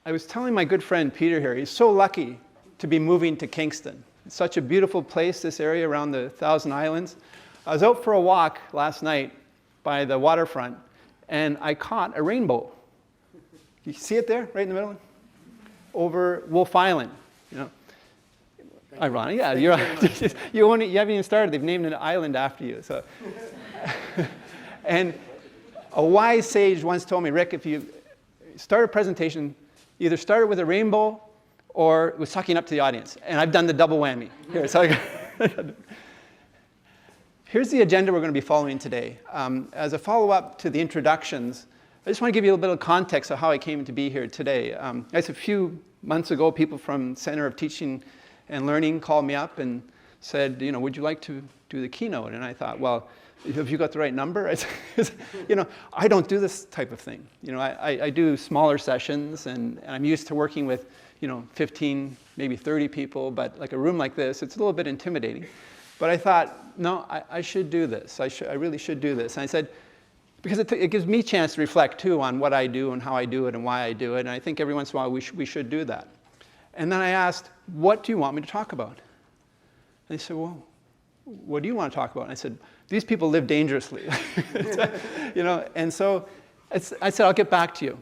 I was telling my good friend Peter here, he's so lucky to be moving to Kingston. It's such a beautiful place, this area around the Thousand Islands. I was out for a walk last night by the waterfront, and I caught a rainbow. You see it there, right in the middle? Over Wolf Island, you know. Ironic, yeah. You haven't even started. They've named an island after you. So, and a wise sage once told me, Rick, if you start a presentation, either start it with a rainbow or with sucking up to the audience. And I've done the double whammy. Here, so here's the agenda we're going to be following today. As a follow-up to the introductions, I just want to give you a little bit of context of how I came to be here today. As a few months ago, people from Center of Teaching and Learning called me up and said, you know, would you like to do the keynote? And I thought, well, have you got the right number? You know, I don't do this type of thing. You know, I do smaller sessions, and I'm used to working with, you know, 15, maybe 30 people, but like a room like this, it's a little bit intimidating. But I thought, no, I should do this. I really should do this. And I said, because it gives me a chance to reflect, too, on what I do and how I do it and why I do it. And I think every once in a while we should do that. And then I asked, what do you want me to talk about? And they said, well, what do you want to talk about? And I said, these people live dangerously. You know, and so I said, I'll get back to you.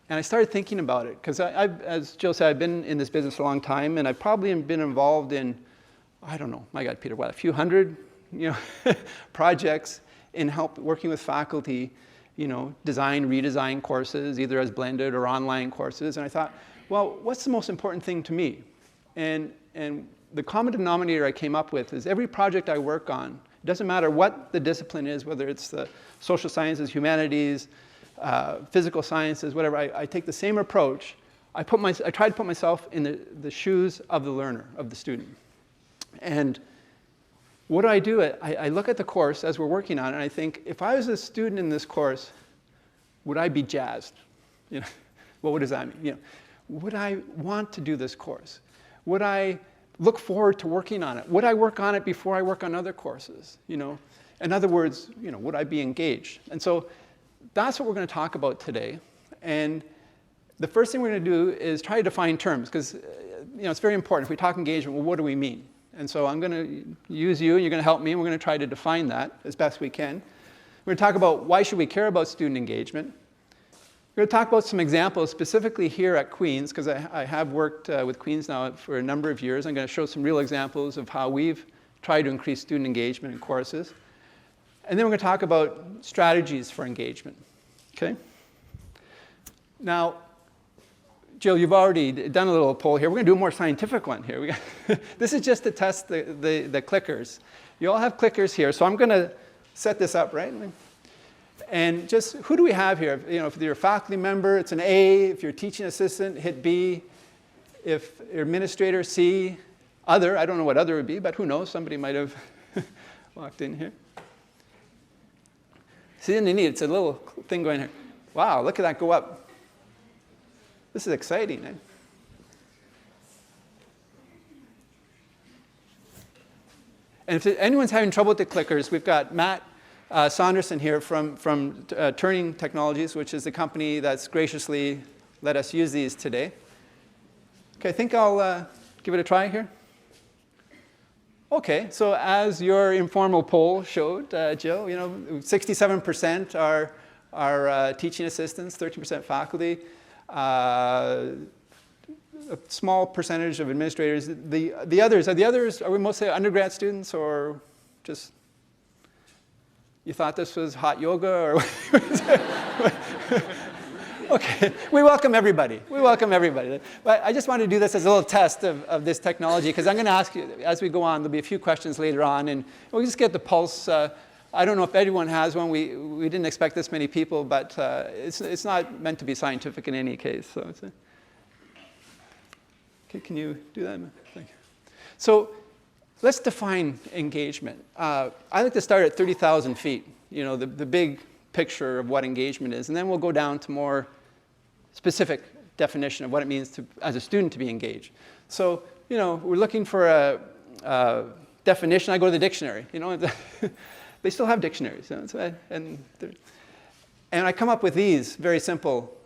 And I started thinking about it, because as Jill said, I've been in this business a long time, and I've probably been involved in, I don't know, my God, Peter, what, a few hundred, you know, projects in working with faculty, you know, design, redesign courses, either as blended or online courses. And I thought, well, what's the most important thing to me? And the common denominator I came up with is every project I work on, it doesn't matter what the discipline is, whether it's the social sciences, humanities, physical sciences, whatever, I take the same approach. I try to put myself in the shoes of the learner, of the student. And what do? I look at the course as we're working on it, and I think, if I was a student in this course, would I be jazzed? You know, what does that mean? You know, would I want to do this course? Would I look forward to working on it? Would I work on it before I work on other courses? You know, in other words, you know, would I be engaged? And so that's what we're going to talk about today. And the first thing we're going to do is try to define terms, because you know, it's very important. If we talk engagement, well, what do we mean? And so I'm going to use you, and you're going to help me, and we're going to try to define that as best we can. We're going to talk about why should we care about student engagement. We're going to talk about some examples specifically here at Queen's, because I have worked with Queen's now for a number of years. I'm going to show some real examples of how we've tried to increase student engagement in courses. And then we're going to talk about strategies for engagement. Okay? Now, Jill, you've already done a little poll here. We're going to do a more scientific one here. This is just to test the clickers. You all have clickers here, so I'm going to set this up, right? And just, who do we have here? You know, if you're a faculty member, it's an A. If you're a teaching assistant, hit B. If you're administrator, C. Other, I don't know what other would be, but who knows? Somebody might have walked in here. See, underneath, it's a little thing going here. Wow, look at that go up. This is exciting, eh? And if anyone's having trouble with the clickers, we've got Matt Saunderson here from Turning Technologies, which is the company that's graciously let us use these today. Okay, I think I'll give it a try here. Okay, so as your informal poll showed, Jill, you know, 67% are teaching assistants, 13% faculty. A small percentage of administrators. The others, are we mostly undergrad students, or just, you thought this was hot yoga, or? Okay, we welcome everybody. We welcome everybody. But I just wanted to do this as a little test of this technology, because I'm going to ask you, as we go on, there'll be a few questions later on, and we'll just get the pulse. I don't know if everyone has one. We didn't expect this many people, but it's not meant to be scientific in any case. So okay, can you do that? Thank you. So let's define engagement. I like to start at 30,000 feet, you know, the big picture of what engagement is, and then we'll go down to more specific definition of what it means to, as a student, to be engaged. So, you know, we're looking for a definition. I go to the dictionary, you know. They still have dictionaries, you know, and I come up with these very simple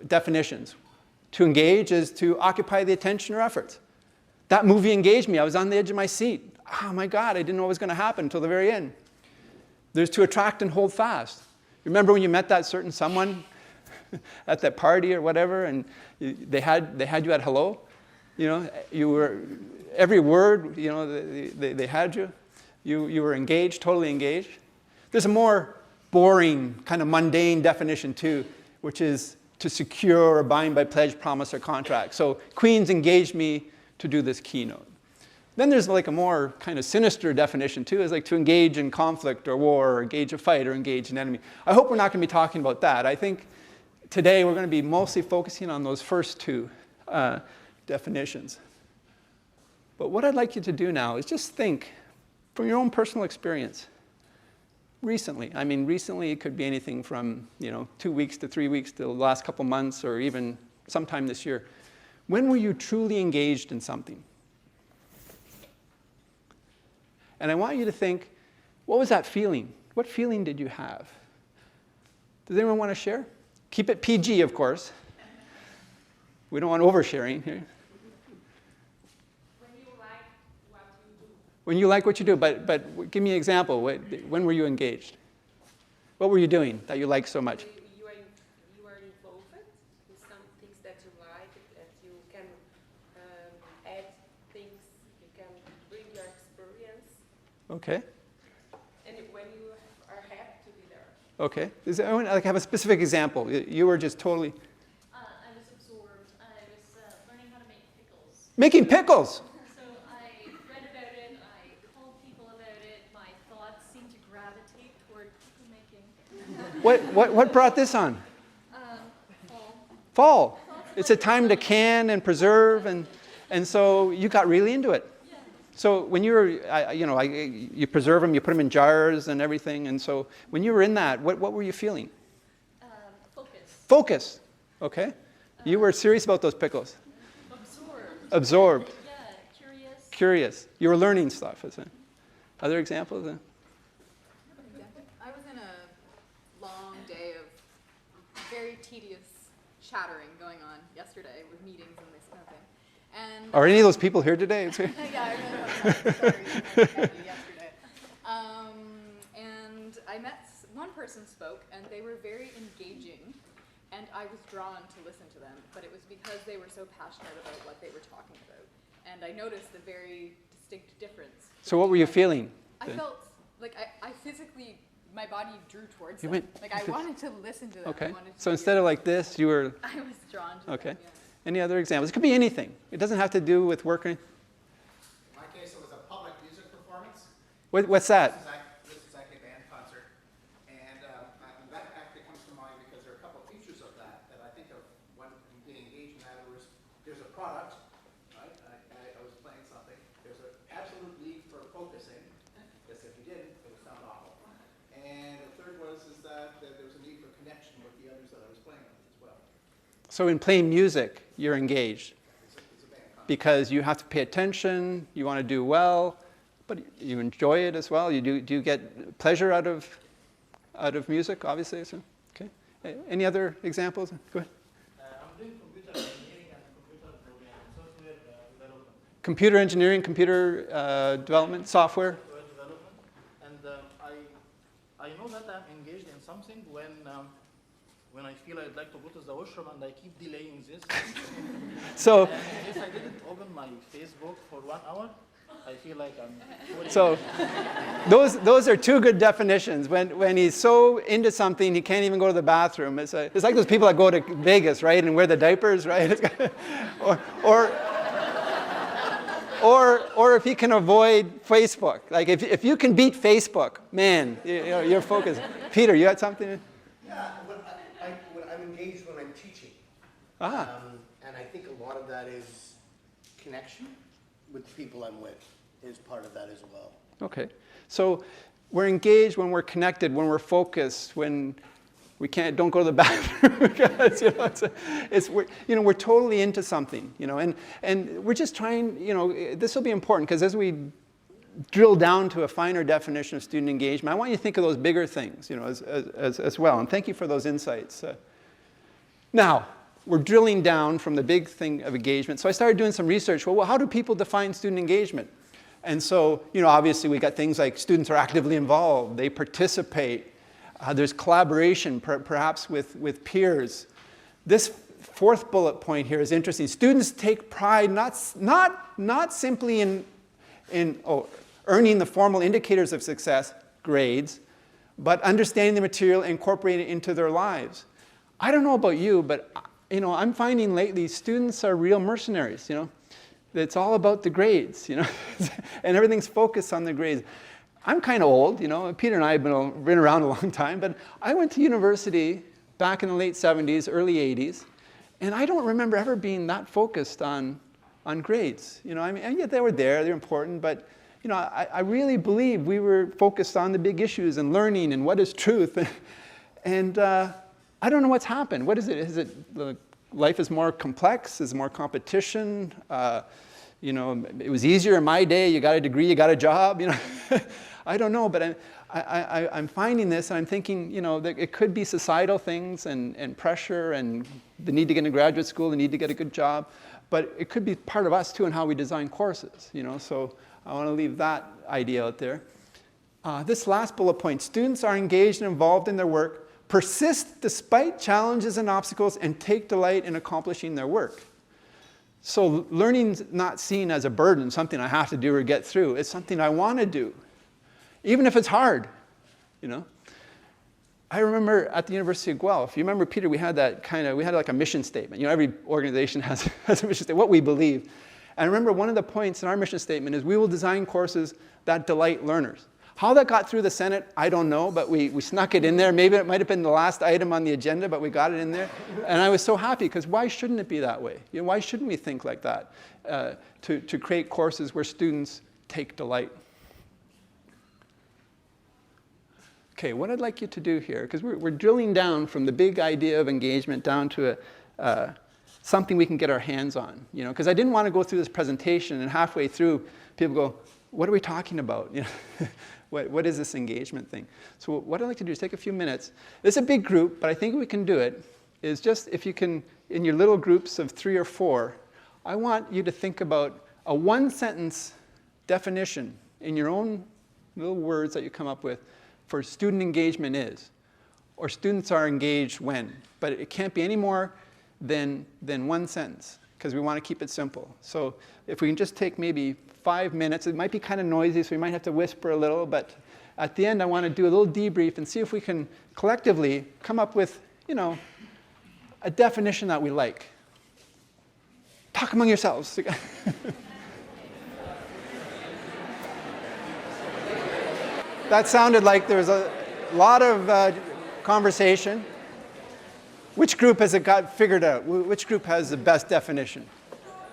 definitions. To engage is to occupy the attention or effort. That movie engaged me. I was on the edge of my seat. Oh my God, I didn't know what was going to happen until the very end. There's to attract and hold fast. Remember when you met that certain someone at that party or whatever, and they had you at hello? You know, you were, every word, you know, they had you. You were engaged, totally engaged. There's a more boring, kind of mundane definition too, which is to secure or bind by pledge, promise, or contract. So Queens engaged me to do this keynote. Then there's like a more kind of sinister definition too, is like to engage in conflict or war, or engage a fight, or engage an enemy. I hope we're not going to be talking about that. I think today we're going to be mostly focusing on those first two definitions. But what I'd like you to do now is just think from your own personal experience. Recently, I mean recently it could be anything from 2 weeks to 3 weeks to the last couple months or even sometime this year. When were you truly engaged in something? And I want you to think, what was that feeling? What feeling did you have? Does anyone want to share? Keep it PG, of course. We don't want oversharing here. When you like what you do. When you like what you do, but give me an example. When were you engaged? What were you doing that you liked so much? You are involved with some things that you like, that you can add things, you can bring your experience. Okay. And when you are happy to be there. Okay. Does anyone have a specific example? You were just totally... I was absorbed. I was learning how to make pickles. Making pickles! So I read about it, I called people about it, my thoughts seemed to gravitate toward pickle making. What brought this on? Fall. It's a time to can and preserve, and so you got really into it. Yeah. So when you were, you preserve them, you put them in jars and everything, and so when you were in that, what were you feeling? Focus. Focus. Okay. You were serious about those pickles. Absorbed. Yeah, curious. Curious. You were learning stuff, isn't it? Other examples? I was in a long day of very tedious chattering going on yesterday with meetings and this kind of thing. And Are any of those people here today? yeah, I really was sorry yesterday. And I met one person spoke, and they were very engaging, and I was drawn to listen to them, but it was because they were so passionate about what they were talking about. And I noticed the very distinct difference. So what were you feeling? I felt like I physically, my body drew towards You them. went- Like I wanted to listen to them. Okay. I wanted to So hear instead of them. like this, you were... I was drawn to Okay. them, yeah. Any other examples? It could be anything. It doesn't have to do with working. In my case, it was a public music performance. What's that? This is actually a band concert. And that actually comes to mind because there are a couple of features of that I think of when being engaged in that. There's a product, right? I was playing something. There's an absolute need for focusing, because if you didn't, it would sound awful. And the third is that there was a need for connection with the others that I was playing with as well. So in playing music, you're engaged It's a band concert. because you have to pay attention, you want to do well, but you enjoy it as well. Do you get pleasure out of music, obviously? So, okay. Any other examples? Go ahead. I'm doing computer engineering and computer programming, software development. Computer engineering, computer development, software. Software development, and I know that I'm engaged in something when I feel I'd like to go to the washroom and I keep delaying this. So, And if I didn't open my Facebook for 1 hour, I feel like I'm falling. so those are two good definitions. When he's so into something, he can't even go to the bathroom. It's like those people that go to Vegas, right, and wear the diapers, right? Or if he can avoid Facebook. Like if you can beat Facebook, man, you're focused. Peter, you had something? Yeah, when I'm engaged when I'm teaching. Ah. And I think a lot of that is connection with the people I'm with is part of that as well. Okay. So we're engaged when we're connected, when we're focused, when we don't go to the bathroom because we're totally into something, and we're just trying, this will be important because as we drill down to a finer definition of student engagement, I want you to think of those bigger things, as well. And thank you for those insights. Now, we're drilling down from the big thing of engagement. So I started doing some research. Well, how do people define student engagement? And so, obviously we got things like students are actively involved, they participate, there's collaboration, perhaps with peers. This fourth bullet point here is interesting. Students take pride not simply in earning the formal indicators of success, grades, but understanding the material and incorporating it into their lives. I don't know about you, but I'm finding lately students are real mercenaries, It's all about the grades, and everything's focused on the grades. I'm kind of old, Peter and I have been around a long time, but I went to university back in the late 70s, early 80s, and I don't remember ever being that focused on grades. And yet they were there, they're important, but I really believe we were focused on the big issues and learning and what is truth. And I don't know what's happened. What is it? Is it life is more complex? Is more competition? It was easier in my day. You got a degree, you got a job. I don't know, but I'm finding this, and I'm thinking, that it could be societal things and pressure and the need to get into graduate school, the need to get a good job, but it could be part of us too in how we design courses. So I want to leave that idea out there. This last bullet point: students are engaged and involved in their work, persist despite challenges and obstacles, and take delight in accomplishing their work. So learning's not seen as a burden, something I have to do or get through. It's something I want to do, even if it's hard, I remember at the University of Guelph, you remember, Peter, we had like a mission statement. Every organization has a mission statement, what we believe. And I remember one of the points in our mission statement is we will design courses that delight learners. How that got through the Senate, I don't know, but we snuck it in there. Maybe it might have been the last item on the agenda, but we got it in there. And I was so happy, because why shouldn't it be that way? Why shouldn't we think like that, to create courses where students take delight? Okay, what I'd like you to do here, because we're drilling down from the big idea of engagement down to something we can get our hands on. Because I didn't want to go through this presentation and halfway through people go, what are we talking about? What is this engagement thing? So what I'd like to do is take a few minutes. It's a big group, but I think we can do it. Is just, if you can, in your little groups of 3 or 4, I want you to think about a one-sentence definition in your own little words that you come up with for student engagement is, or students are engaged when. But it can't be any more than one sentence, because we want to keep it simple. So if we can just take maybe 5 minutes, it might be kind of noisy, so we might have to whisper a little, but at the end I want to do a little debrief and see if we can collectively come up with, a definition that we like. Talk among yourselves. That sounded like there was a lot of conversation. Which group has it got figured out? Which group has the best definition?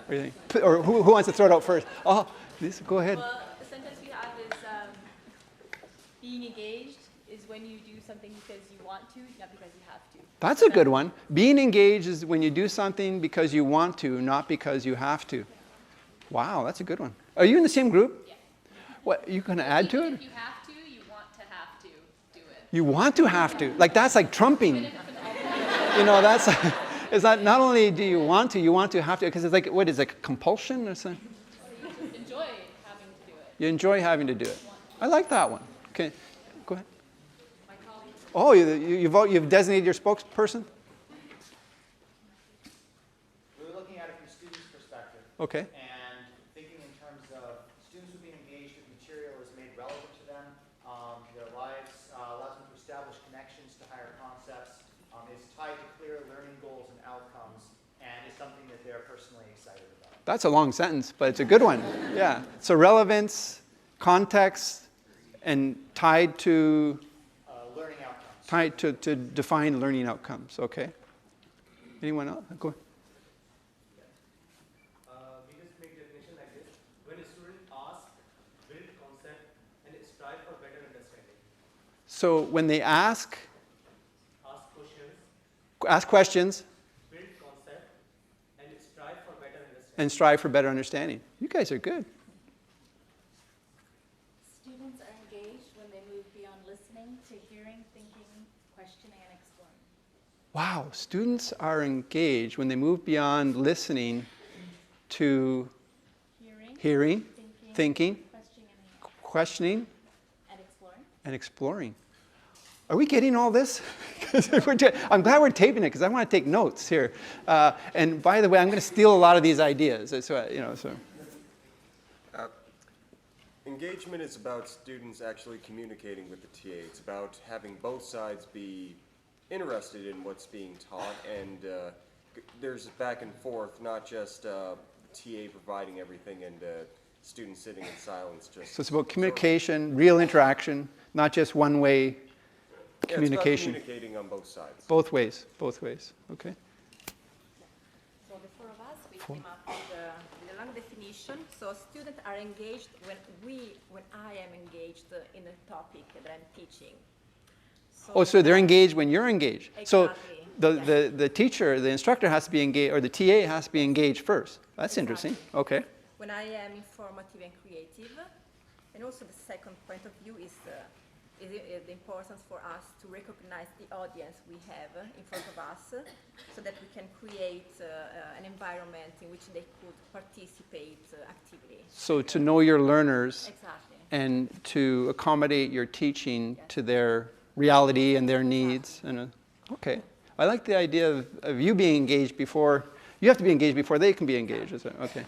What do you think? Or who wants to throw it out first? Oh, go ahead. Well, the sentence we have is being engaged is when you do something because you want to, not because you have to. That's a good one. Being engaged is when you do something because you want to, not because you have to. Wow, that's a good one. Are you in the same group? Yeah. What, you going to add to it? If you have to, you want to have to do it. You want to have to. Like, that's like trumping. That's, it's not only do you want to have to, because it's like, what is it, like compulsion or something? So you just enjoy having to do it. You enjoy having to do it. I like that one. Okay, go ahead. My colleague. Oh, you've designated your spokesperson? We were looking at it from a student's perspective. Okay. And thinking in terms of students who are being engaged with material is made relevant to them, their lives, allows them to establish connections to higher concepts, is tied to clear learning goals and outcomes, and is something that they're personally excited about. That's a long sentence, but it's a good one. Yeah. So relevance, context, and tied to Learning outcomes. tied to define learning outcomes. Okay. Anyone else? Go ahead. We just make definition like this. When a student asks, build concept, and strive for better understanding. So when they ask Questions, questions, build concept, and strive for better understanding. and strive for better understanding. You guys are good. Students are engaged when they move beyond listening to hearing, thinking, questioning, and exploring. Wow, students are engaged when they move beyond listening to hearing, thinking, questioning, and exploring. Are we getting all this? I'm glad we're taping it because I want to take notes here. And by the way, I'm going to steal a lot of these ideas. Engagement is about students actually communicating with the TA. It's about having both sides be interested in what's being taught, and there's back and forth, not just TA providing everything and students sitting in silence. So it's about communication, real interaction, not just one-way communication. It's about communicating on both sides. Both ways, okay. So the four of us, we came up with a long definition. So students are engaged when I am engaged in a topic that I'm teaching. So they're engaged when you're engaged. Exactly. So the teacher, the instructor has to be engaged, or the TA has to be engaged first. That's interesting, okay. When I am informative and creative. And also the second point of view is the importance for us to recognize the audience we have in front of us so that we can create an environment in which they could participate actively. So to know your learners Exactly. and to accommodate your teaching to their reality and their needs. And okay. I like the idea of you being engaged before, you have to be engaged before they can be engaged. Is it? Okay.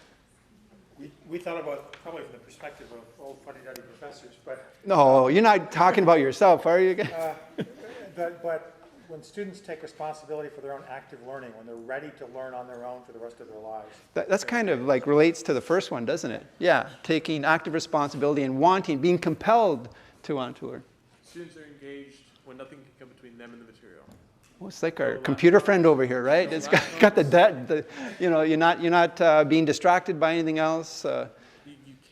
We thought about probably from the perspective of old fuddy-duddy professors, but... No, you're not talking about yourself, are you? But when students take responsibility for their own active learning, when they're ready to learn on their own for the rest of their lives. That's kind of like relates to the first one, doesn't it? Yeah, taking active responsibility and wanting, being compelled to want to learn. Students are engaged when nothing can come between them and the material. Well, it's like our computer friend over here, right? It's got you're not being distracted by anything else. You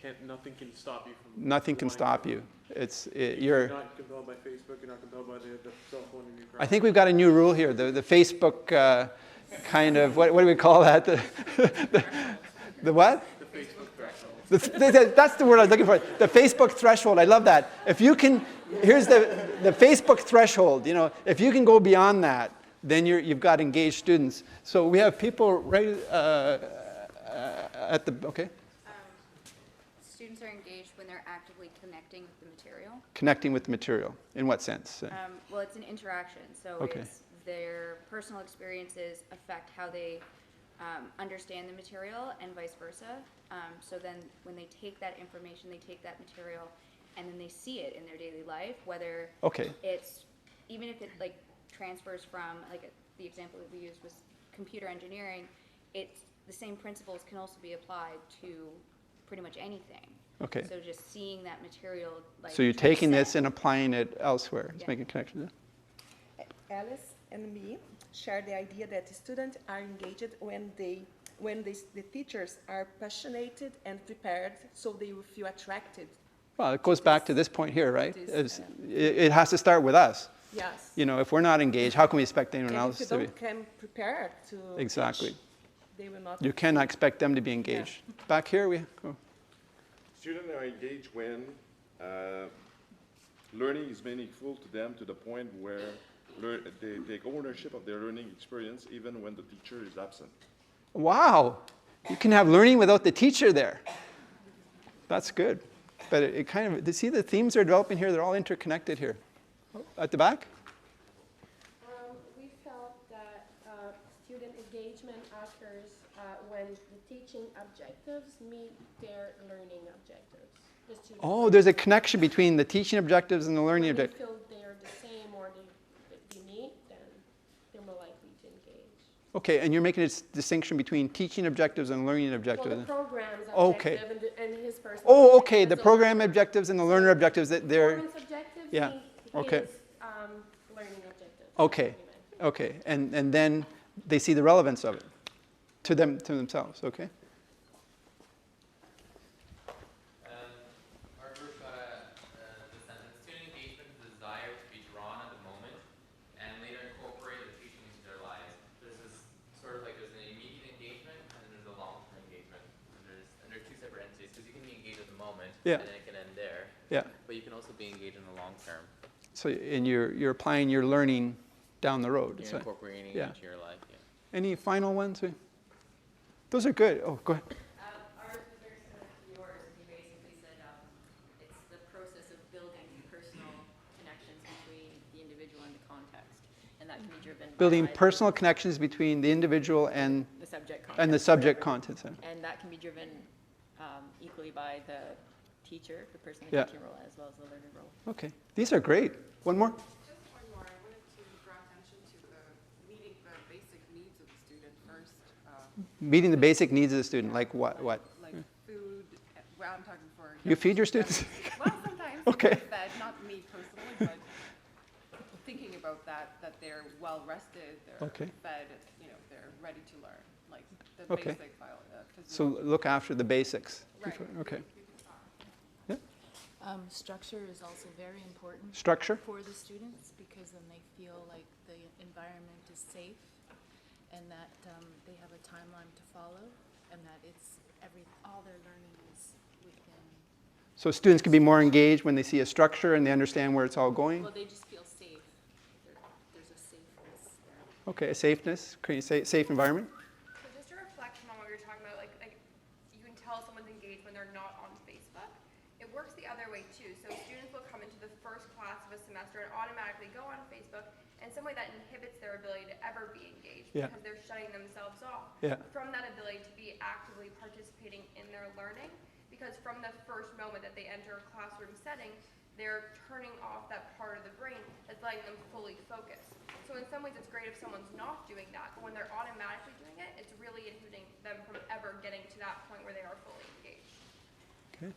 can't. Nothing can stop you from. Nothing can stop you. You're. You're not compelled by Facebook. You're not compelled by the cell phone in your. I think we've got a new rule here. The Facebook kind of what do we call that? The what? The Facebook threshold. That's the word I was looking for. The Facebook threshold. I love that. If you can, here's the Facebook threshold. If you can go beyond that, then you've got engaged students. So we have people right at the okay. Students are engaged when they're actively connecting with the material. Connecting with the material. In what sense? Well, it's an interaction. So it's their personal experiences affect how they understand the material and vice versa. So then when they take that information, they take that material, and then they see it in their daily life, whether it's, even if it like transfers from, like the example that we used was computer engineering, it's the same principles can also be applied to pretty much anything. Okay. So just seeing that material, like. So you're taking this and applying it elsewhere. It's making connections. Alice and me share the idea that the students are engaged when the teachers are passionate and prepared, so they will feel attracted. Well, it goes back to this point here, right? It has to start with us. Yes. If we're not engaged, how can we expect anyone else to be? If you don't come prepared to Exactly. teach, they will not. You cannot expect them to be engaged. Yeah. Back here, Students are engaged when learning is meaningful to them to the point where they take ownership of their learning experience even when the teacher is absent. Wow. You can have learning without the teacher there. That's good. But it kind of, see the themes are developing here? They're all interconnected here. At the back? We felt that student engagement occurs when the teaching objectives meet their learning objectives. Oh, there's a connection between the teaching objectives and the learning objectives. If they feel they're the same or they meet, then they're more likely to engage. Okay, and you're making a distinction between teaching objectives and learning objectives. Well, the program's objective and his personal. Oh, okay, the program objectives and the learner objectives, that they're. Performance objectives, yeah. Okay. Learning objectives. Okay, okay, and then they see the relevance of it to themselves, okay? Our group got the sentence, student engagement is the desire to be drawn at the moment and later incorporate the teaching into their lives. There's this sort of like there's an immediate engagement and then there's a long-term engagement. And they're two separate entities because you can be engaged at the moment and then it can end there. Yeah. But you can also be engaged in the long term. So, and you're applying your learning down the road. You're So, incorporating yeah. it into your life. Yeah. Any final ones? Those are good. Oh, go ahead. Ours was very similar to yours. You basically said it's the process of building personal connections between the individual and the context, and that can be driven Building by personal connections between the individual and the subject content. and the subject content. And that can be driven equally by the teacher, the person in Yeah. the teaching role, as well as the learner role. Okay, these are great. One more. Just one more. I wanted to draw attention to the meeting the basic needs of the student first. Meeting the basic needs of the student, like what? Like food. Well, I'm talking for. You feed your students? Well, sometimes. Okay. Fed, not me personally, but thinking about that they're well rested, they're Okay. fed, they're ready to learn, like the Okay. basic So look after the basics. Right. Okay. Structure is also very important. Structure? For the students, because then they feel like the environment is safe and that they have a timeline to follow and that all their learning is within. So students can be more engaged when they see a structure and they understand where it's all going? Well, they just feel safe. There's a safeness there. Okay, a safeness, create a safe environment. So just a reflection on what we were talking about, like you can tell someone's engaged when they're not on Facebook. It works the other way too. So students will come into the first class of a semester and automatically go on Facebook, and in some way that inhibits their ability to ever be engaged because they're shutting themselves off from that ability to be actively participating in their learning. Because from the first moment that they enter a classroom setting, they're turning off that part of the brain that's letting them fully focus. So in some ways it's great if someone's not doing that, but when they're automatically doing it, it's really inhibiting them from ever getting to that point where they are fully engaged. Okay.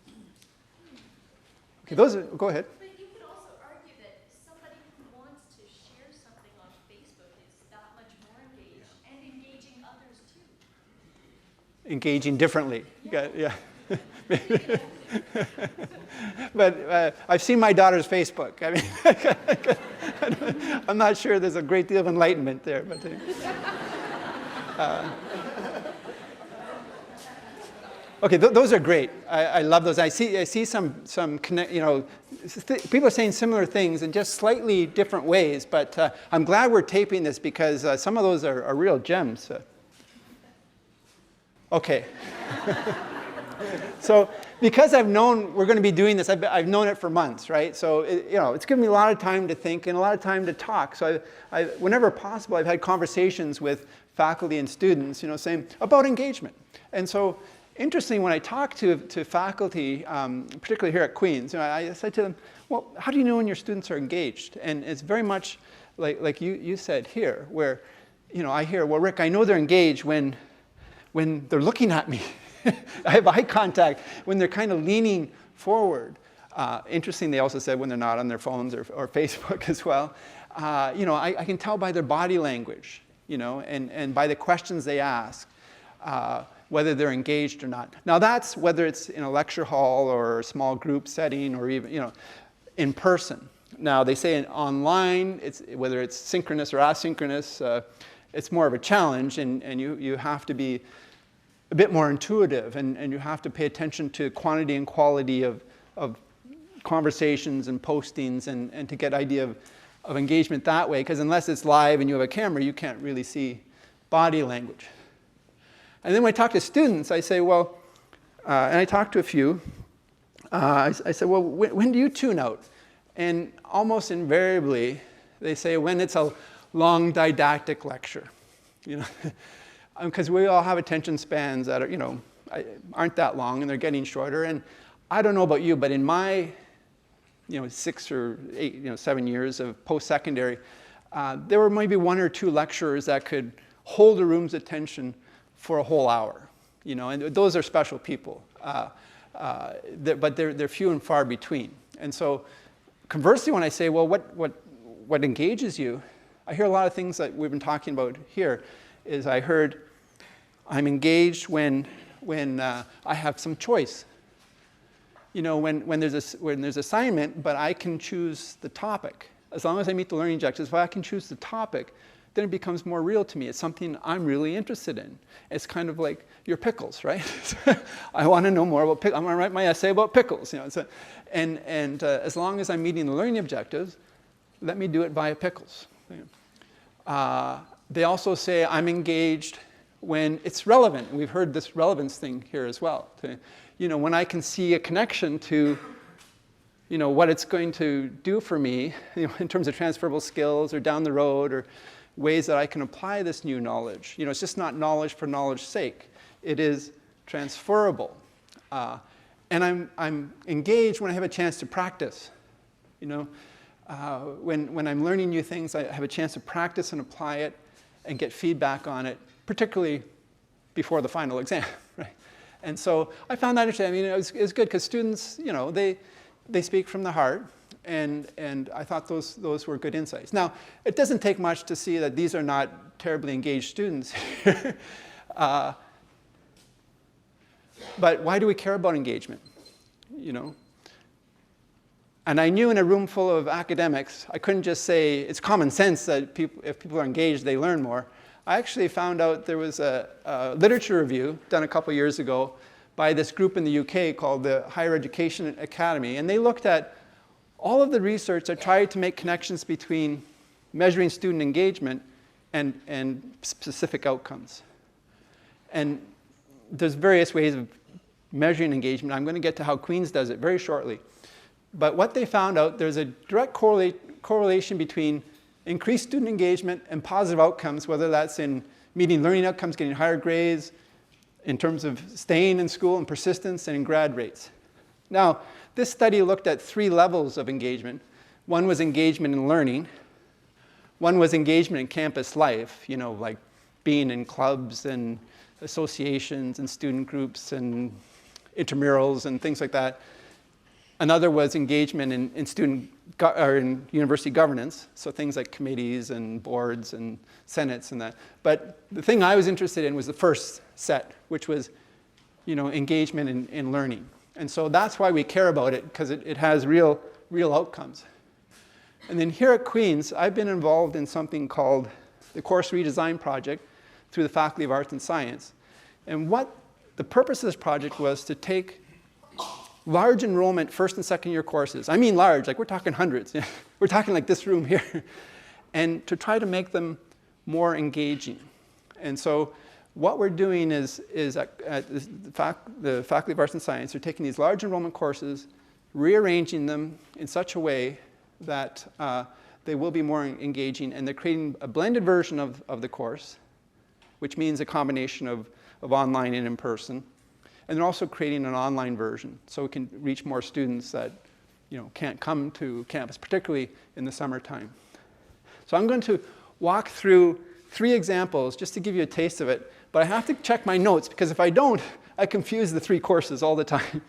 Okay, those are, go ahead. But you could also argue that somebody who wants to share something on Facebook is that much more engaged and engaging others too. Engaging differently. Yeah. But I've seen my daughter's Facebook. I mean, I'm not sure there's a great deal of enlightenment there. But okay, those are great. I love those. I see some connect. People are saying similar things in just slightly different ways. But I'm glad we're taping this because some of those are real gems. Okay. So because I've known we're going to be doing this, I've known it for months, right? So it's given me a lot of time to think and a lot of time to talk. So whenever possible, I've had conversations with faculty and students, saying about engagement. And so interestingly, when I talk to faculty, particularly here at Queen's, I said to them, well, how do you know when your students are engaged? And it's very much like you said here, where I hear, well, Rick, I know they're engaged when they're looking at me. I have eye contact when they're kind of leaning forward. Interesting, they also said when they're not on their phones or Facebook as well. I can tell by their body language, and by the questions they ask, whether they're engaged or not. Now that's whether it's in a lecture hall or a small group setting or even, in person. Now they say online, whether it's synchronous or asynchronous, it's more of a challenge, and you have to be a bit more intuitive, and you have to pay attention to quantity and quality of conversations and postings and to get idea of engagement that way, because unless it's live and you have a camera, you can't really see body language. And then when I talk to students, I say, well, and I talk to a few, I said, well, when do you tune out? And almost invariably, they say when it's a long didactic lecture, because we all have attention spans that are, aren't that long, and they're getting shorter. And I don't know about you, but in my, 6 or 8, 7 years of post-secondary, there were maybe 1 or 2 lecturers that could hold a room's attention for a whole hour, and those are special people. But they're few and far between. And so, conversely, when I say, well, what engages you, I hear a lot of things that we've been talking about here. Is I heard, I'm engaged when I have some choice. When there's assignment, but I can choose the topic. As long as I meet the learning objectives, if I can choose the topic, then it becomes more real to me. It's something I'm really interested in. It's kind of like your pickles, right? I want to know more about pickles. I'm going to write my essay about pickles. And as long as I'm meeting the learning objectives, let me do it via pickles. They also say I'm engaged when it's relevant. We've heard this relevance thing here as well. When I can see a connection to what it's going to do for me in terms of transferable skills or down the road or ways that I can apply this new knowledge. It's just not knowledge for knowledge's sake. It is transferable. And I'm engaged when I have a chance to practice. When I'm learning new things, I have a chance to practice and apply it and get feedback on it, particularly before the final exam, right? And so I found that interesting. I mean, it was good because students, they speak from the heart, and I thought those were good insights. Now, it doesn't take much to see that these are not terribly engaged students. But why do we care about engagement? And I knew in a room full of academics, I couldn't just say it's common sense that if people are engaged, they learn more. I actually found out there was a literature review done a couple years ago by this group in the UK called the Higher Education Academy. And they looked at all of the research that tried to make connections between measuring student engagement and specific outcomes. And there's various ways of measuring engagement. I'm going to get to how Queen's does it very shortly. But what they found out, there's a direct correlation between increased student engagement and positive outcomes, whether that's in meeting learning outcomes, getting higher grades, in terms of staying in school and persistence, and in grad rates. Now, this study looked at 3 levels of engagement. One was engagement in learning. One was engagement in campus life, like being in clubs and associations and student groups and intramurals and things like that. Another was engagement in student or in university governance, so things like committees and boards and senates and that. But the thing I was interested in was the first set, which was, engagement in learning. And so that's why we care about it, because it has real outcomes. And then here at Queen's, I've been involved in something called the Course Redesign Project through the Faculty of Arts and Science. And what the purpose of this project was to take large enrollment first and second year courses. I mean large, like we're talking hundreds. We're talking like this room here. And to try to make them more engaging. And so what we're doing is at the Faculty of Arts and Science, they're taking these large enrollment courses, rearranging them in such a way that they will be more engaging, and they're creating a blended version of the course, which means a combination of online and in person. And they're also creating an online version so we can reach more students that can't come to campus, particularly in the summertime. So I'm going to walk through 3 examples just to give you a taste of it, but I have to check my notes because if I don't, I confuse the 3 courses all the time.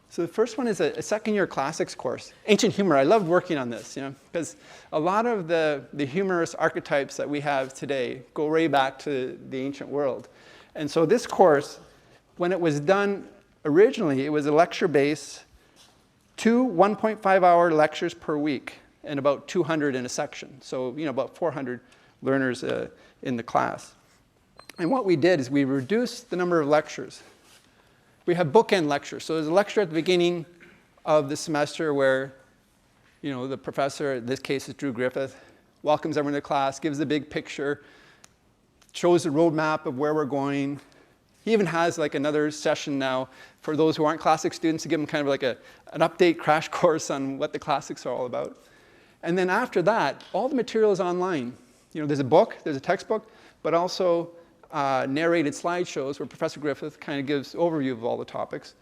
So the first one is a second-year classics course, Ancient Humor. I loved working on this, because a lot of the humorous archetypes that we have today go way back to the ancient world. And so this course, when it was done originally, it was a lecture-based, 2 1.5-hour lectures per week, and about 200 in a section. So, about 400 learners in the class. And what we did is we reduced the number of lectures. We have bookend lectures. So there's a lecture at the beginning of the semester where, the professor, in this case is Drew Griffith, welcomes everyone to class, gives the big picture, shows the roadmap of where we're going. He even has like another session now for those who aren't classics students to give them kind of like an update crash course on what the classics are all about. And then after that, all the material is online. There's a book, there's a textbook, but also narrated slideshows where Professor Griffith kind of gives overview of all the topics.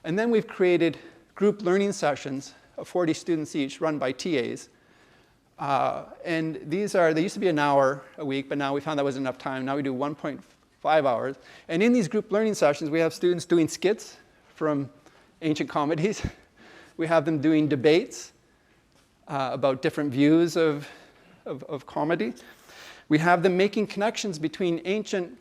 And then we've created group learning sessions of 40 students each run by TAs. And they used to be an hour a week, but now we found that wasn't enough time. Now we do 1.5 hours. And in these group learning sessions, we have students doing skits from ancient comedies. We have them doing debates about different views of comedy. We have them making connections between ancient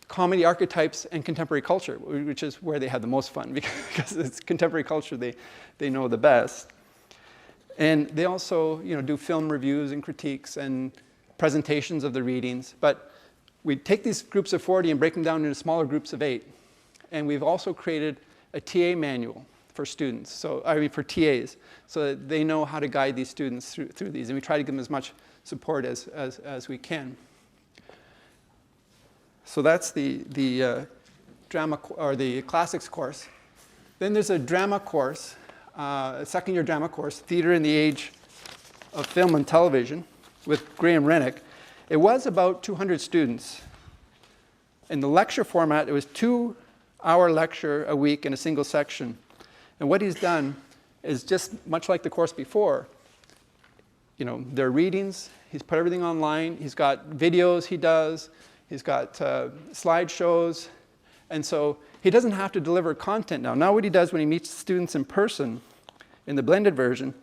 comedy archetypes and contemporary culture, which is where they have the most fun because it's contemporary culture they know the best. And they also do film reviews and critiques and presentations of the readings. But we take these groups of 40 and break them down into smaller groups of 8. And we've also created a TA manual for students, so I mean for TAs, so that they know how to guide these students through these, and we try to give them as much support as we can. So that's the drama or the classics course. Then there's a drama course, a second-year drama course, Theatre in the Age of Film and Television, with Graham Rennick. It was about 200 students. In the lecture format, it was 2-hour lecture a week in a single section. And what he's done is just much like the course before. You know, there are readings. He's put everything online. He's got videos he does. He's got slideshows. And so he doesn't have to deliver content now. Now what he does when he meets students in person, in the blended version,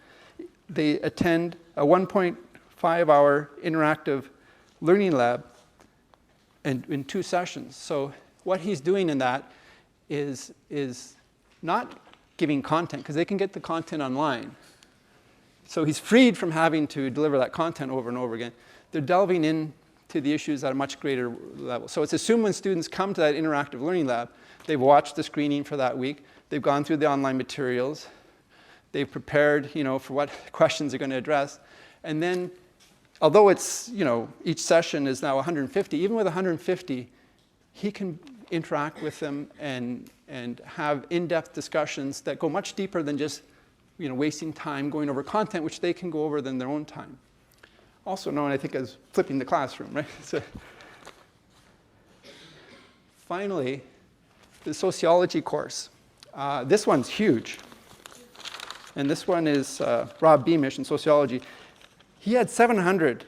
they attend a 1.5-hour interactive learning lab in 2 sessions. So what he's doing in that is not giving content, because they can get the content online. So he's freed from having to deliver that content over and over again. They're delving into the issues at a much greater level. So it's assumed when students come to that interactive learning lab, they've watched the screening for that week, they've gone through the online materials, they've prepared, you know, for what questions they're going to address, and then, although it's, you know, each session is now 150, even with 150, he can interact with them and have in-depth discussions that go much deeper than just, you know, wasting time going over content, which they can go over in their own time. Also known, I think, as flipping the classroom, right? So, finally, the sociology course. This one's huge. And this one is Rob Beamish in sociology. He had 700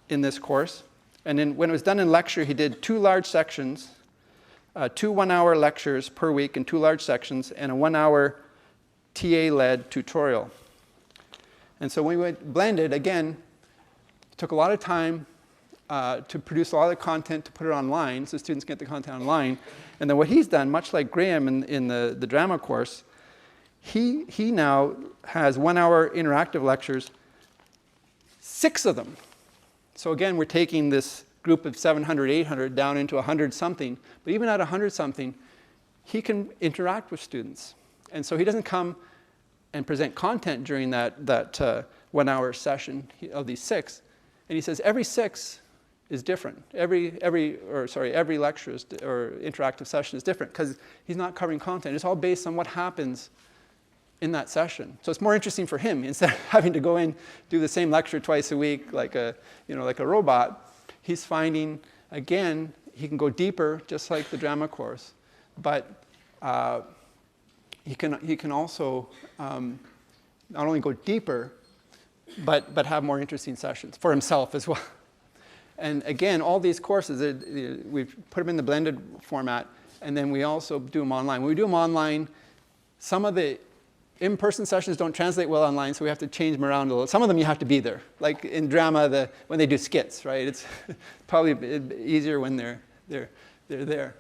in this course. And then when it was done in lecture, he did 2 large sections, 2 one-hour lectures per week in 2 large sections, and a 1-hour TA-led tutorial. And so when we went blended, again, it took a lot of time to produce a lot of content to put it online, so students get the content online. And then what he's done, much like Graham in the drama course, he now has 1-hour interactive lectures, 6 of them. So again, we're taking this group of 700, 800 down into 100-something. But even at 100-something, he can interact with students. And so he doesn't come and present content during that 1-hour session of these 6. And he says every 6 is different. Every lecture or interactive session is different because he's not covering content. It's all based on what happens in that session. So it's more interesting for him. Instead of having to go in, do the same lecture twice a week like a robot, he's finding, again, he can go deeper just like the drama course. But he can also not only go deeper, but have more interesting sessions for himself as well. And again, all these courses, we've put them in the blended format, and then we also do them online. When we do them online, some of the in-person sessions don't translate well online, so we have to change them around a little. Some of them you have to be there. Like in drama, when they do skits, right? It's probably easier when they're there.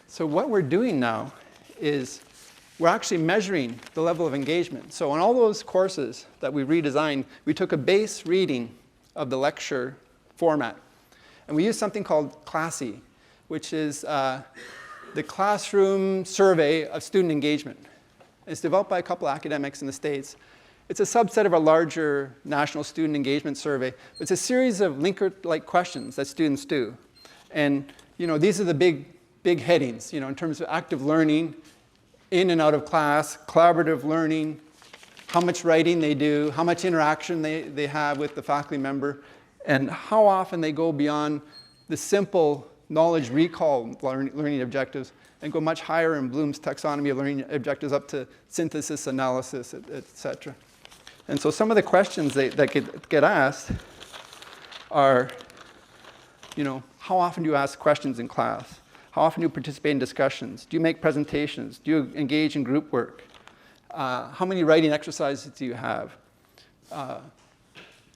So what we're doing now is we're actually measuring the level of engagement. So on all those courses that we redesigned, we took a base reading of the lecture format. And we used something called CLST, which is the classroom survey of student engagement. It's developed by a couple academics in the States. It's a subset of a larger national student engagement survey. It's a series of Likert-like questions that students do. And these are the big headings, in terms of active learning, in and out of class, collaborative learning, how much writing they do, how much interaction they have with the faculty member, and how often they go beyond the simple knowledge recall learning objectives and go much higher in Bloom's taxonomy of learning objectives up to synthesis, analysis, et cetera. And so some of the questions that get asked are, how often do you ask questions in class? How often do you participate in discussions? Do you make presentations? Do you engage in group work? How many writing exercises do you have?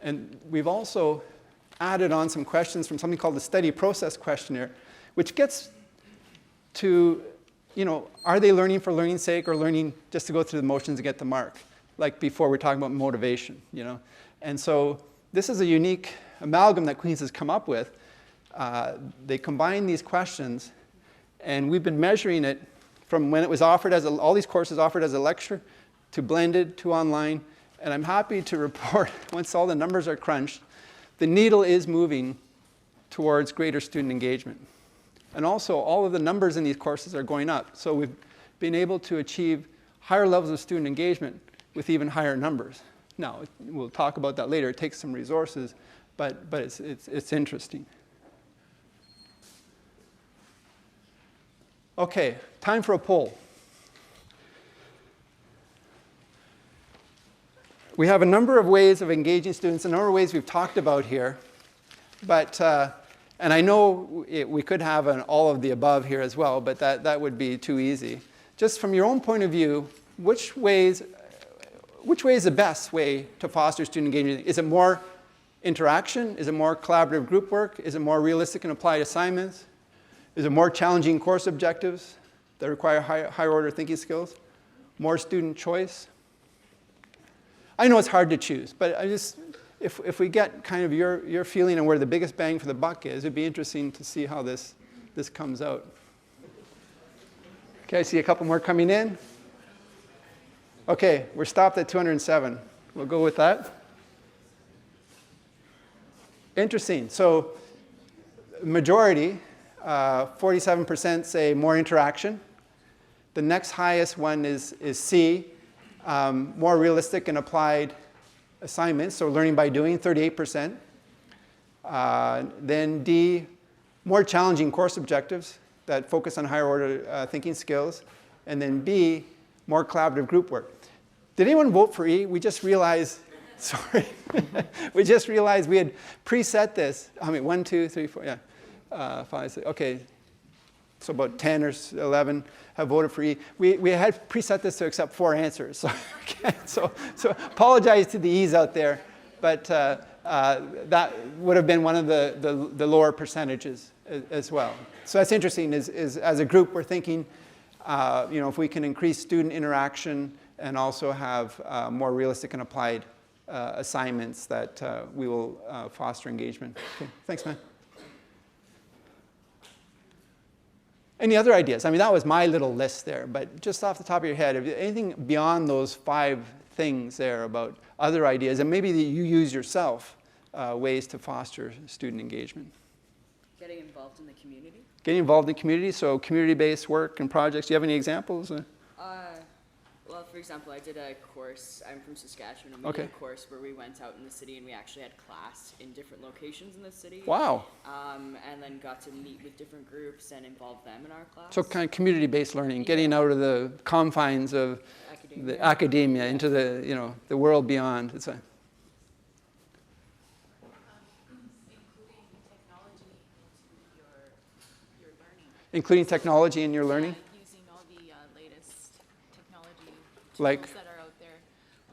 And we've also added on some questions from something called the study process questionnaire, which gets to, are they learning for learning's sake or learning just to go through the motions and get the mark? Like before, we're talking about motivation, And so this is a unique amalgam that Queen's has come up with. They combine these questions, and we've been measuring it from when it was offered as all these courses offered as a lecture to blended to online. And I'm happy to report, once all the numbers are crunched, the needle is moving towards greater student engagement. And also, all of the numbers in these courses are going up. So we've been able to achieve higher levels of student engagement with even higher numbers. Now, we'll talk about that later. It takes some resources, but it's interesting. Okay, time for a poll. We have a number of ways of engaging students, a number of ways we've talked about here. But, and I know we could have an all of the above here as well, but that would be too easy. Just from your own point of view, which way is the best way to foster student engagement? Is it more interaction? Is it more collaborative group work? Is it more realistic and applied assignments? Is it more challenging course objectives that require higher order thinking skills? More student choice? I know it's hard to choose, but if we get kind of your feeling on where the biggest bang for the buck is, it'd be interesting to see how this comes out. Okay, I see a couple more coming in. Okay, we're stopped at 207. We'll go with that. Interesting. So majority, 47% say more interaction. The next highest one is C, more realistic and applied assignments, so learning by doing, 38%. Then D, more challenging course objectives that focus on higher order thinking skills. And then B, more collaborative group work. Did anyone vote for E? We just realized, sorry, we just realized we had preset this. I mean, 1, 2, 3, 4, yeah, 5, 6, okay. So about 10 or 11 have voted for E. We had preset this to accept 4 answers. So, okay, so apologize to the E's out there, but that would have been one of the lower percentages as well. So that's interesting. Is as a group we're thinking, if we can increase student interaction and also have more realistic and applied assignments, that we will foster engagement. Okay, thanks, man. Any other ideas? I mean, that was my little list there, but just off the top of your head, anything beyond those 5 things there about other ideas, and maybe that you use yourself, ways to foster student engagement? Getting involved in the community. Getting involved in the community, so community-based work and projects. Do you have any examples? Well, for example, I did a course, I'm from Saskatchewan, and we did a course where we went out in the city and we actually had class in different locations in the city. Wow. And then got to meet with different groups and involve them in our class. So kind of community-based learning, getting out of the confines of the academia into the, the world beyond. It's a, including technology in your learning? Using all the latest technology tools like that are out there,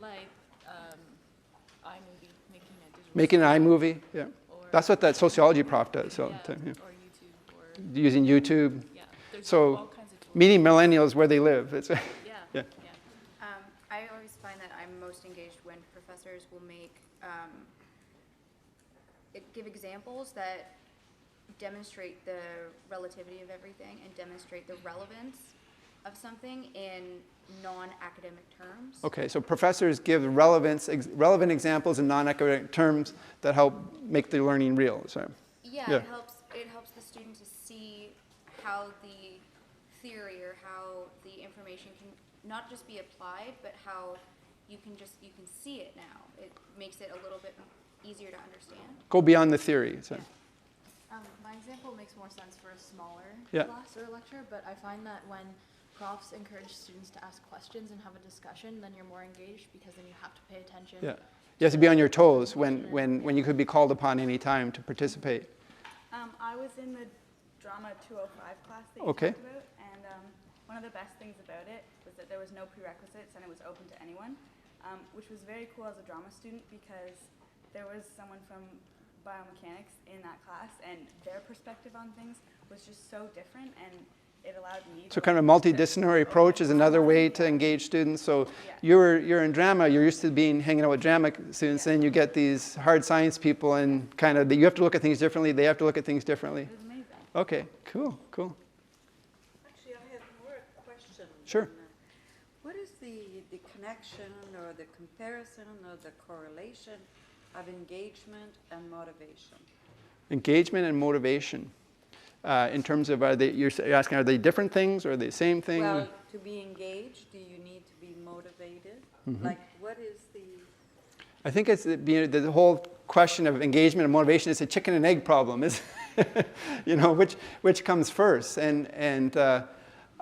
like iMovie, making an iMovie, yeah. That's what that sociology prof does. So, yeah. Or YouTube. Or using YouTube. Yeah, so all kinds of tools. Meeting millennials where they live. It's, yeah. I always find that I'm most engaged when professors will give examples that demonstrate the relativity of everything and demonstrate the relevance of something in non-academic terms. Okay, so professors give relevant examples in non-academic terms that help make the learning real. So, yeah, it helps the student to see how the theory or how the information can not just be applied, but how you can see it now. It makes it a little bit easier to understand. Go beyond the theory. So. My example makes more sense for a smaller Yeah. class or lecture, but I find that when profs encourage students to ask questions and have a discussion, then you're more engaged because then you have to pay attention. Yeah. You have to be on your toes when you could be called upon any time to participate. I was in the Drama 205 class that you talked about, and one of the best things about it was that there was no prerequisites and it was open to anyone, which was very cool as a drama student because there was someone from biomechanics in that class, and their perspective on things was just so different, and it allowed me So kind of a multidisciplinary approach is another way to engage students. So you're in drama, you're used to hanging out with drama students, and you get these hard science people, and kind of you have to look at things differently, they have to look at things differently. It was amazing. Okay, cool. Actually, I have more questions Sure. What is the connection or the comparison or the correlation of engagement and motivation? Engagement and motivation. In terms of, you're asking, are they different things or are they the same thing? Well, to be engaged, do you need to be motivated? Mm-hmm. Like, what is the... I think it's the whole question of engagement and motivation is a chicken and egg problem, is which comes first. And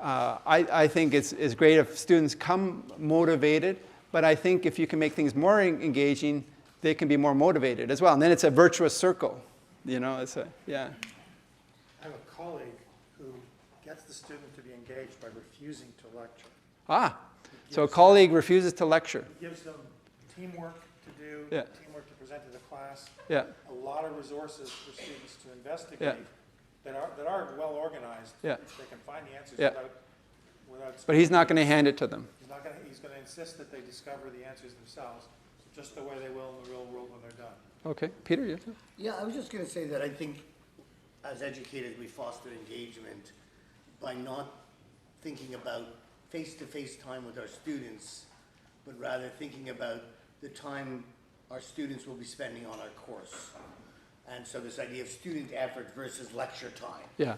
I think it's great if students come motivated, but I think if you can make things more engaging, they can be more motivated as well. And then it's a virtuous circle, yeah. I have a colleague who gets the student to be engaged by refusing to lecture. So a colleague refuses to lecture. He gives them teamwork to do, Yeah. teamwork to present to the class. Yeah. A lot of resources for students to investigate that are well organized. Yeah. They can find the answers Yeah. without. But he's not going to hand it to them. He's going to insist that they discover the answers themselves, just the way they will in the real world when they're done. Okay, Peter, you? Yeah, I was just going to say that I think as educators we foster engagement by not thinking about face-to-face time with our students, but rather thinking about the time our students will be spending on our course. And so this idea of student effort versus lecture time. Yeah.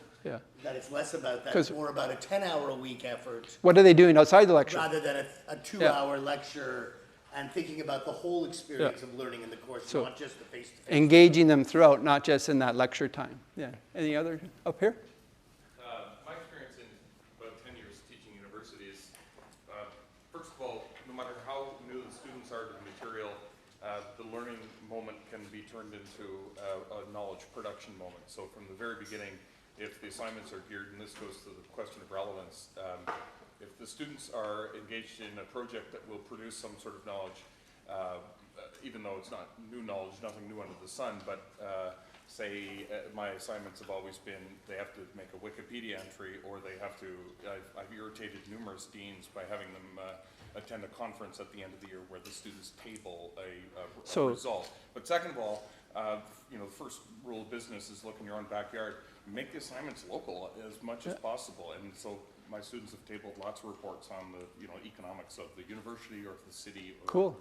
That it's less about that, more about a 10-hour-a-week effort. What are they doing outside the lecture? Rather than a 2-hour lecture, and thinking about the whole experience of learning in the course, So not just the face-to-face. engaging them throughout, not just in that lecture time. Yeah. Any other up here? My experience in about 10 years teaching universities, first of all, no matter how new the students are to the material, the learning moment can be turned into a knowledge production moment. So from the very beginning, if the assignments are geared, and this goes to the question of relevance, if the students are engaged in a project that will produce some sort of knowledge, even though it's not new knowledge, nothing new under the sun, but say my assignments have always been they have to make a Wikipedia entry, or they have to, I've irritated numerous deans by having them attend a conference at the end of the year where the students table a result. But second of all, the first rule of business is look in your own backyard. Make the assignments local as much as possible. And so my students have tabled lots of reports on the economics of the university or the city. Cool.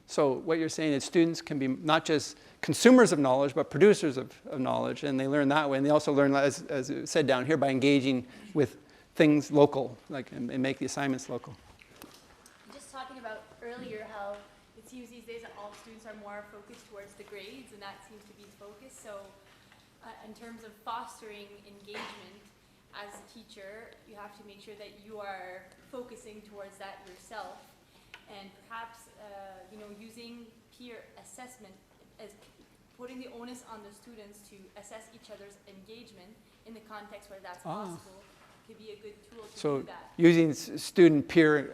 So what you're saying is students can be not just consumers of knowledge, but producers of knowledge, and they learn that way. And they also learn, as it said down here, by engaging with things local, and make the assignments local. Just talking about earlier how it seems these days that all students are more focused towards the grades, and that seems to be the focus. So in terms of fostering engagement as a teacher, you have to make sure that you are focusing towards that yourself, and perhaps using peer assessment as putting the onus on the students to assess each other's engagement in the context where that's possible could be a good tool to do that. So using student peer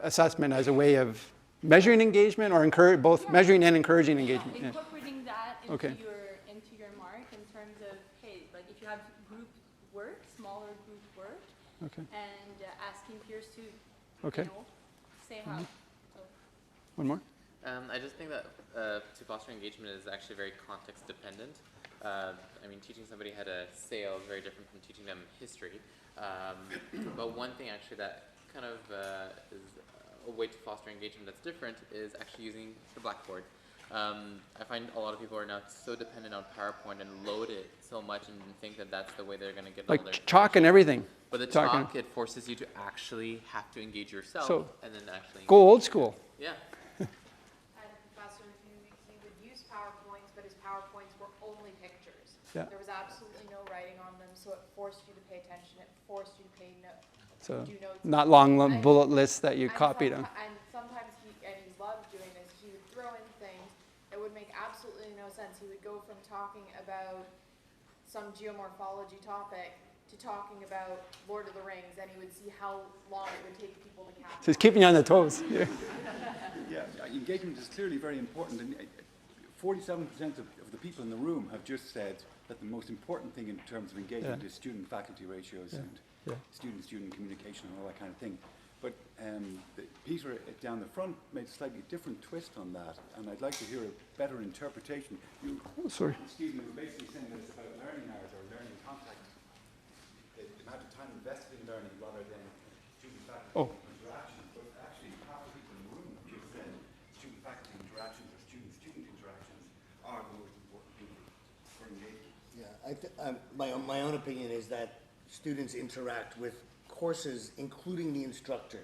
assessment as a way of measuring engagement, or both measuring and encouraging engagement. Yeah, incorporating that into your mark in terms of, hey, like if you have group work, smaller group work, and asking peers to say how. One more? I just think that to foster engagement is actually very context dependent. Teaching somebody how to sail is very different from teaching them history. But one thing actually that kind of is a way to foster engagement that's different is actually using the blackboard. I find a lot of people are now so dependent on PowerPoint and load it so much and think that that's the way they're going to get all their chalk and everything. But the chalk, it forces you to actually have to engage yourself and then actually go old school. Yeah. He would use PowerPoints, but his PowerPoints were only pictures. Yeah. There was absolutely no writing on them, so it forced you to pay attention. It forced you to So do notes. not long bullet lists that you copied on. And sometimes he loved doing this. He would throw in things that would make absolutely no sense. He would go from talking about some geomorphology topic to talking about Lord of the Rings, and he would see how long it would take people to capture. So he's keeping you on their toes. Yeah, engagement is clearly very important, and 47% of the people in the room have just said that the most important thing in terms of engagement is student-faculty ratios and student-student communication and all that kind of thing. But Peter down the front made a slightly different twist on that, and I'd like to hear a better interpretation. Sorry. Excuse me, we're basically saying that it's about learning hours or learning context. The amount of time invested in learning rather than student-faculty. Oh. My own opinion is that students interact with courses, including the instructor.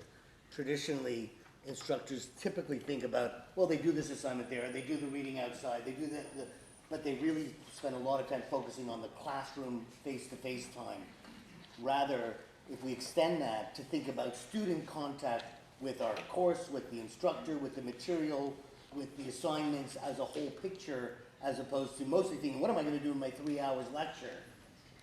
Traditionally, instructors typically think about, well, they do this assignment there, they do the reading outside, they do but they really spend a lot of time focusing on the classroom face-to-face time. Rather, if we extend that to think about student contact with our course, with the instructor, with the material, with the assignments as a whole picture, as opposed to mostly thinking, what am I going to do in my 3 hours lecture?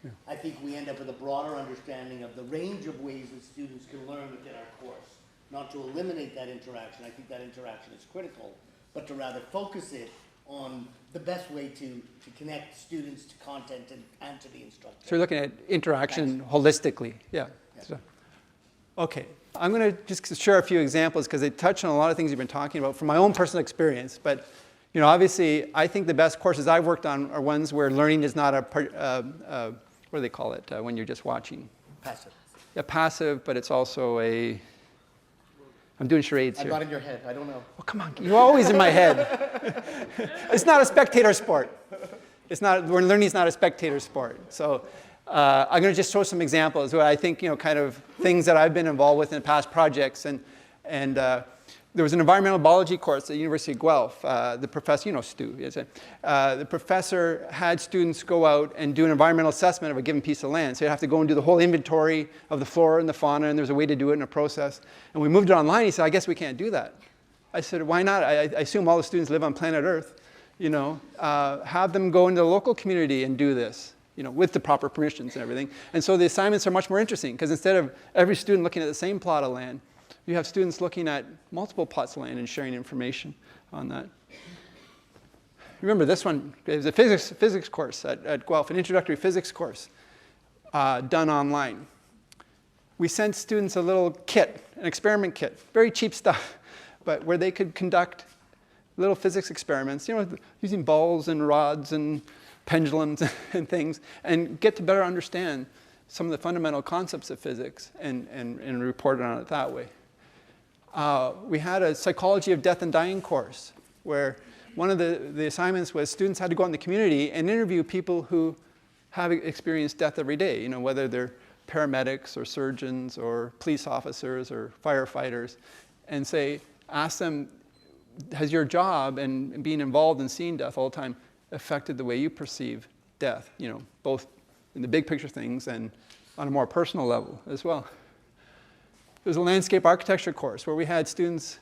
Yeah. I think we end up with a broader understanding of the range of ways that students can learn within our course. Not to eliminate that interaction, I think that interaction is critical, but to rather focus it on the best way to connect students to content and to the instructor. So you're looking at interaction holistically, yeah. So, okay, I'm going to just share a few examples because they touch on a lot of things you've been talking about from my own personal experience. But you know, obviously, I think the best courses I've worked on are ones where learning is not what do they call it when you're just watching? Passive. Yeah, passive, but it's also a. I'm doing charades here. I'm not in your head. I don't know. Oh, come on. You're always in my head. It's not a spectator sport. It's not. Learning is not a spectator sport. So I'm going to just show some examples where I think, you know, kind of things that I've been involved with in past projects. And there was an environmental biology course at the University of Guelph. The professor, you know Stu, the professor had students go out and do an environmental assessment of a given piece of land. So you have to go and do the whole inventory of the flora and the fauna, and there's a way to do it in a process. And we moved it online. He said, I guess we can't do that. I said, why not? I assume all the students live on planet Earth. You know, have them go into the local community and do this, you know, with the proper permissions and everything. And so the assignments are much more interesting because instead of every student looking at the same plot of land, you have students looking at multiple plots of land and sharing information on that. Remember this one, it was a physics course at Guelph, an introductory physics course done online. We sent students a little kit, an experiment kit, very cheap stuff, but where they could conduct little physics experiments, you know, using balls and rods and pendulums and things, and get to better understand some of the fundamental concepts of physics and report on it that way. We had a psychology of death and dying course where one of the assignments was students had to go out in the community and interview people who have experienced death every day, you know, whether they're paramedics or surgeons or police officers or firefighters, and say, ask them, has your job and being involved in seeing death all the time affected the way you perceive death, you know, both in the big picture things and on a more personal level as well. There was a landscape architecture course where we had students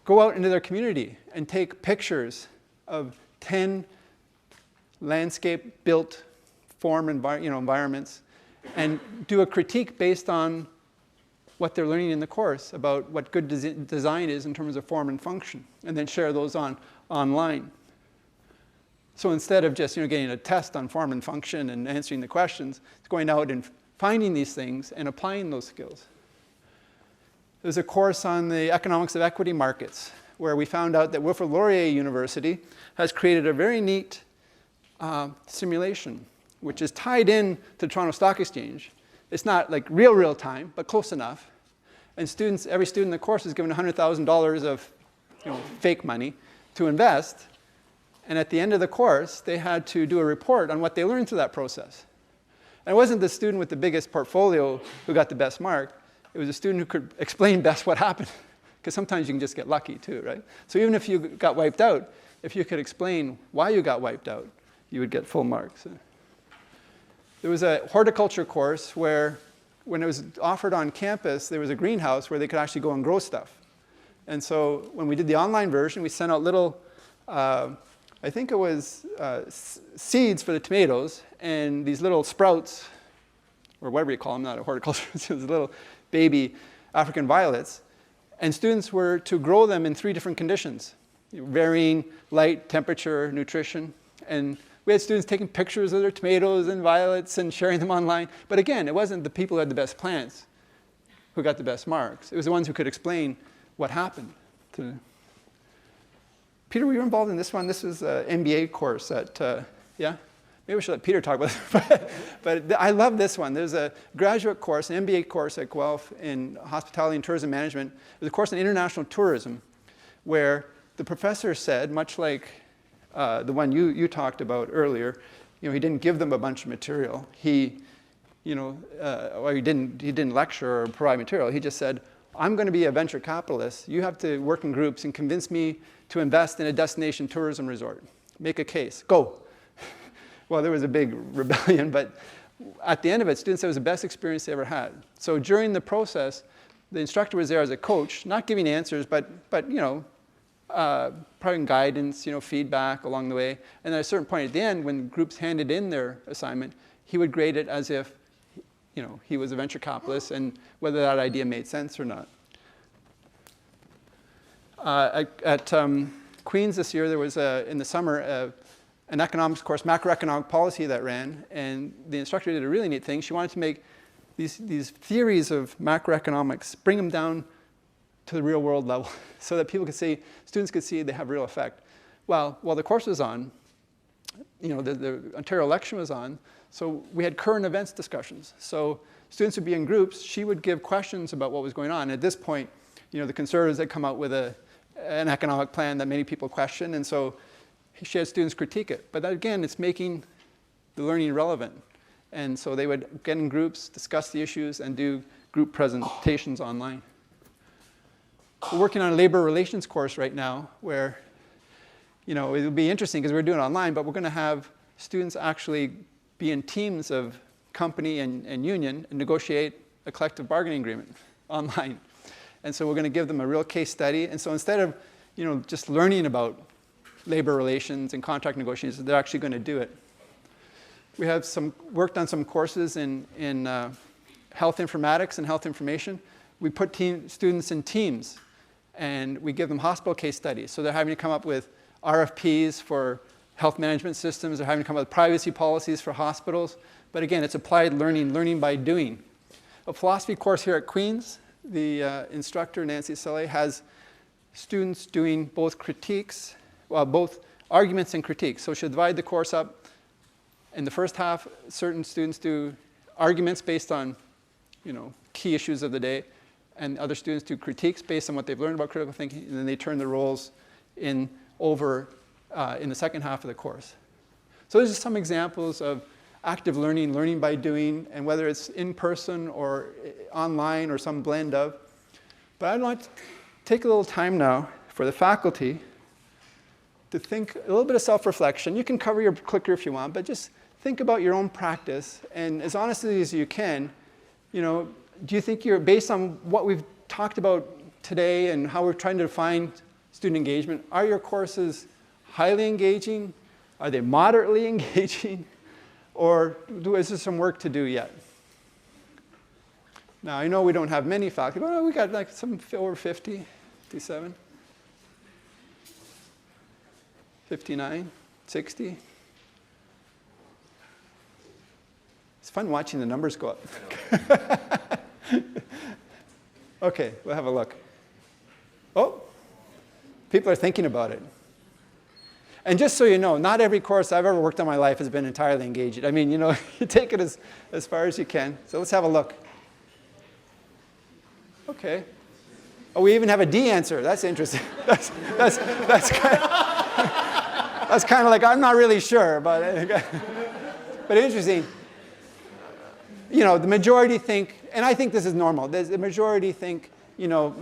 go out into their community and take pictures of 10 landscape-built form environments and do a critique based on what they're learning in the course about what good design is in terms of form and function, and then share those online. So instead of just getting a test on form and function and answering the questions, it's going out and finding these things and applying those skills. There's a course on the economics of equity markets where we found out that Wilfrid Laurier University has created a very neat simulation, which is tied in to the Toronto Stock Exchange. It's not like real time, but close enough. And every student in the course is given $100,000 of fake money to invest. And at the end of the course, they had to do a report on what they learned through that process. And it wasn't the student with the biggest portfolio who got the best mark. It was a student who could explain best what happened. Because sometimes you can just get lucky too, right? So even if you got wiped out, if you could explain why you got wiped out, you would get full marks. There was a horticulture course where, when it was offered on campus, there was a greenhouse where they could actually go and grow stuff. And so when we did the online version, we sent out little, I think it was seeds for the tomatoes, and these little sprouts, or whatever you call them, not a horticulture, it was little baby African violets. And students were to grow them in 3 different conditions, varying light, temperature, nutrition. And we had students taking pictures of their tomatoes and violets and sharing them online. But again, it wasn't the people who had the best plants who got the best marks. It was the ones who could explain what happened. Peter, were you involved in this one? This was an MBA course at, yeah? Maybe we should let Peter talk about it. But I love this one. There's a graduate course, an MBA course at Guelph in hospitality and tourism management. There's a course in international tourism where the professor said, much like the one you talked about earlier, he didn't give them a bunch of material. He didn't lecture or provide material. He just said, I'm going to be a venture capitalist. You have to work in groups and convince me to invest in a destination tourism resort. Make a case. Go. Well, there was a big rebellion, but at the end of it, students said it was the best experience they ever had. So during the process, the instructor was there as a coach, not giving answers, but providing guidance, feedback along the way. And at a certain point at the end, when groups handed in their assignment, he would grade it as if he was a venture capitalist and whether that idea made sense or not. At Queen's this year, there was, in the summer, an economics course, macroeconomic policy that ran, and the instructor did a really neat thing. She wanted to make these theories of macroeconomics, bring them down to the real world level so that students could see they have real effect. Well, while the course was on, the Ontario election was on, so we had current events discussions. So students would be in groups. She would give questions about what was going on. At this point, the Conservatives had come out with an economic plan that many people questioned, and so she had students critique it. But that, again, it's making the learning relevant. And so they would get in groups, discuss the issues, and do group presentations online. We're working on a labor relations course right now where, it'll be interesting because we're doing it online, but we're going to have students actually be in teams of company and union and negotiate a collective bargaining agreement online. And so we're going to give them a real case study. And so instead of, just learning about labor relations and contract negotiations, they're actually going to do it. We have worked on some courses in health informatics and health information. We put students in teams, and we give them hospital case studies. So they're having to come up with RFPs for health management systems. They're having to come up with privacy policies for hospitals. But again, it's applied learning by doing. A philosophy course here at Queen's, the instructor, Nancy Sully, has students doing both arguments and critiques. So she'll divide the course up. In the first half, certain students do arguments based on, key issues of the day, and other students do critiques based on what they've learned about critical thinking, and then they turn the roles over in the second half of the course. So those are some examples of active learning by doing, and whether it's in person or online or some blend of. But I'd like to take a little time now for the faculty to think a little bit of self-reflection. You can cover your clicker if you want, but just think about your own practice, and as honestly as you can, do you think you're, based on what we've talked about today and how we're trying to define student engagement, are your courses highly engaging? Are they moderately engaging? Or is there some work to do yet? Now, I know we don't have many faculty, but we got like some over 50, 57, 59, 60. It's fun watching the numbers go up. Okay, we'll have a look. Oh, people are thinking about it. And just so you know, not every course I've ever worked on in my life has been entirely engaging. I mean, you take it as far as you can. So let's have a look. Okay. Oh, we even have a D answer. That's interesting. That's kind of like, I'm not really sure, but interesting. The majority think, and I think this is normal, the majority think,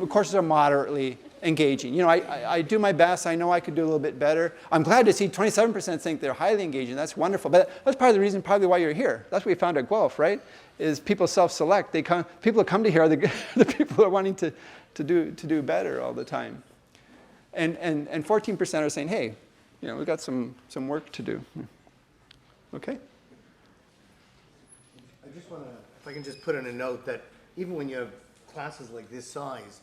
courses are moderately engaging. I do my best. I know I could do a little bit better. I'm glad to see 27% think they're highly engaging. That's wonderful. But that's part of the reason probably why you're here. That's what we found at Guelph, right? Is people self-select. People who come to here are the people who are wanting to do better all the time. And 14% are saying, hey, we've got some work to do. Okay? I just want to, if I can just put in a note that even when you have classes like this size,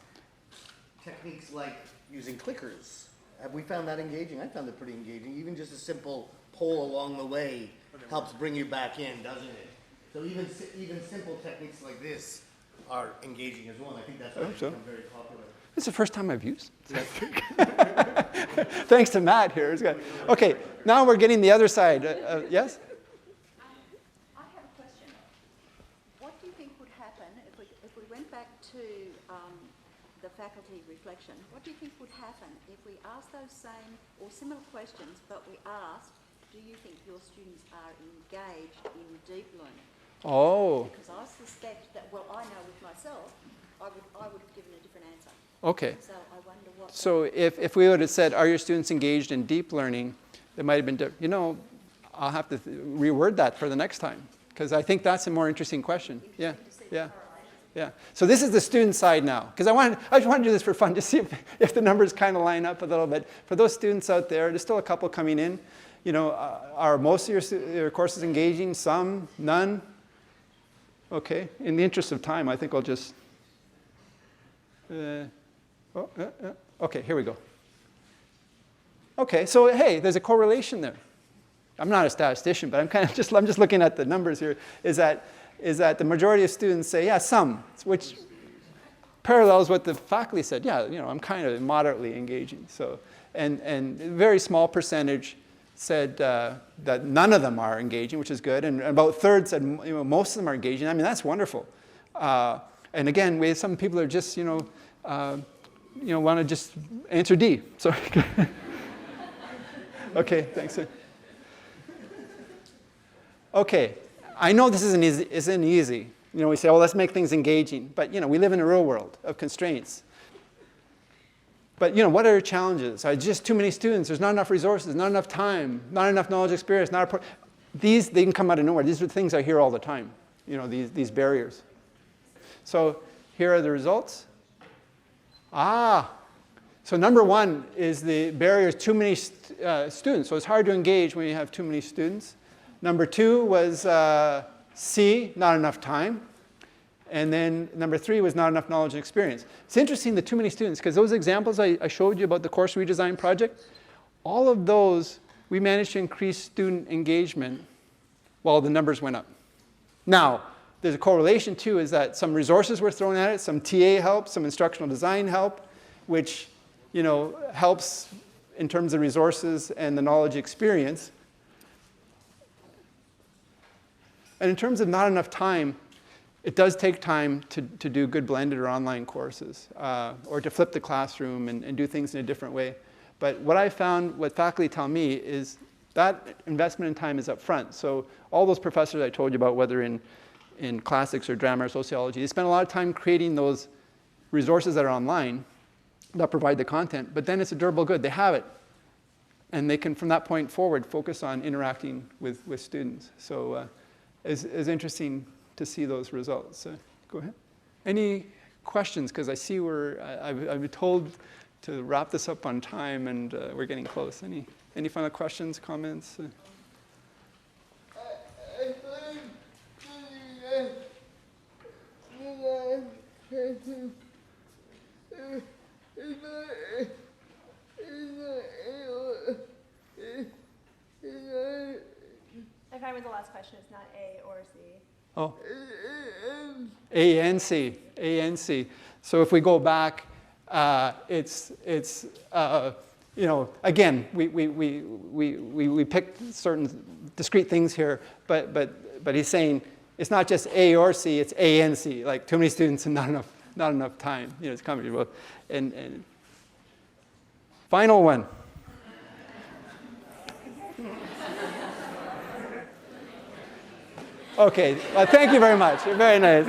techniques like using clickers, have we found that engaging? I found it pretty engaging. Even just a simple poll along the way helps bring you back in, doesn't it? So even simple techniques like this are engaging as well. I think that's why it's become very popular. This is the first time I've used it. Thanks to Matt here. It's good. Okay, now we're getting the other side. Yes? I have a question. What do you think would happen if we went back to the faculty reflection? What do you think would happen if we asked those same or similar questions, but we asked do you think your students are engaged in deep learning? Oh. Because I suspect that, well, I know with myself, I would have given a different answer. Okay. So I wonder what... So if we would have said, are your students engaged in deep learning, it might have been, you know, I'll have to reword that for the next time, because I think that's a more interesting question. Yeah, yeah, yeah. So this is the student side now, because I just want to do this for fun, just see if the numbers kind of line up a little bit. For those students out there, there's still a couple coming in. You know, are most of your courses engaging? Some? None? Okay. In the interest of time, I think I'll just... okay, here we go. Okay, so hey, there's a correlation there. I'm not a statistician, but I'm just looking at the numbers here. Is that the majority of students say, yeah, some, which parallels what the faculty said. Yeah, you know, I'm kind of moderately engaging. So, and a very small percentage said that none of them are engaging, which is good, and about a third said, you know, most of them are engaging. I mean, that's wonderful. And again, we have some people are just, you know, want to just answer D. Sorry. Okay, thanks. Okay, I know this isn't easy. You know, we say, oh, let's make things engaging. But, you know, we live in a real world of constraints. But, you know, what are your challenges? Are just too many students? There's not enough resources, not enough time, not enough knowledge, experience. They can come out of nowhere. These are things I hear all the time, you know, these barriers. So here are the results. So number one is the barrier is too many students. So it's hard to engage when you have too many students. Number two was C, not enough time. And then number three was not enough knowledge and experience. It's interesting, the too many students, because those examples I showed you about the course redesign project, all of those, we managed to increase student engagement while the numbers went up. Now, there's a correlation too, is that some resources were thrown at it, some TA help, some instructional design help, which, you know, helps in terms of resources and the knowledge experience. And in terms of not enough time, it does take time to do good blended or online courses, or to flip the classroom and do things in a different way. But what I found, what faculty tell me, is that investment in time is up front. So all those professors I told you about, whether in classics or drama or sociology, they spend a lot of time creating those resources that are online that provide the content, but then it's a durable good. They have it. And they can, from that point forward, focus on interacting with students. So it's interesting to see those results. Go ahead. Any questions? Because I see I've been told to wrap this up on time, and we're getting close. Any final questions, comments? I find with the last question, it's not A or C. Oh. A and C. A and C. So if we go back, it's you know, again, we picked certain discrete things here, but he's saying it's not just A or C, it's A and C. Like too many students and not enough time. You know, it's comfortable. And final one. Okay, well, thank you very much. Very nice.